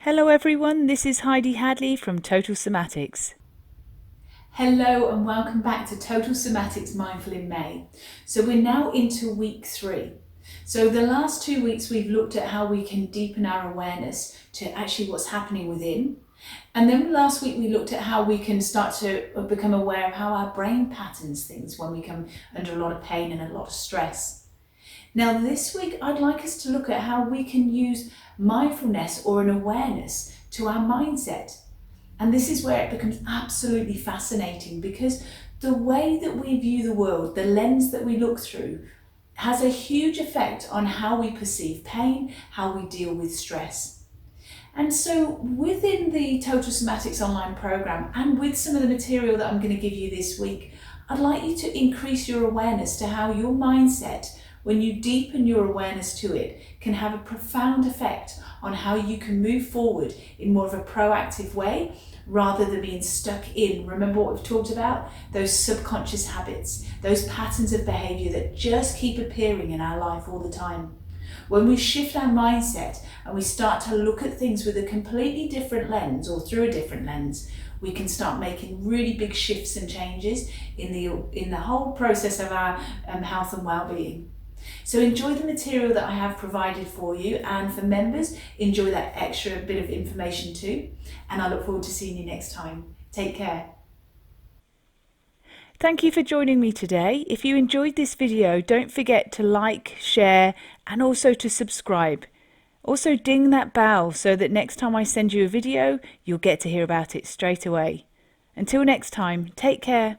Hello everyone, this is Heidi Hadley from Total Somatics. Hello and welcome back to Total Somatics Mindful in May. So we're now into week 3. So the last 2 weeks we've looked at how we can deepen our awareness to actually what's happening within. And then last week we looked at how we can start to become aware of how our brain patterns things when we come under a lot of pain and a lot of stress. Now this week I'd like us to look at how we can use mindfulness or an awareness to our mindset. And this is where it becomes absolutely fascinating, because the way that we view the world, the lens that we look through, has a huge effect on how we perceive pain, how we deal with stress. And so within the Total Somatics online program and with some of the material that I'm going to give you this week, I'd like you to increase your awareness to how your mindset, when you deepen your awareness to it, can have a profound effect on how you can move forward in more of a proactive way rather than being stuck in, remember what we've talked about, those subconscious habits, those patterns of behaviour that just keep appearing in our life all the time. When we shift our mindset and we start to look at things with a completely different lens or through a different lens, we can start making really big shifts and changes in the whole process of our health and well-being. So enjoy the material that I have provided for you, and for members, enjoy that extra bit of information too. And I look forward to seeing you next time. Take care. Thank you for joining me today. If you enjoyed this video, don't forget to like, share, and also to subscribe. Also ding that bell so that next time I send you a video, you'll get to hear about it straight away. Until next time, take care.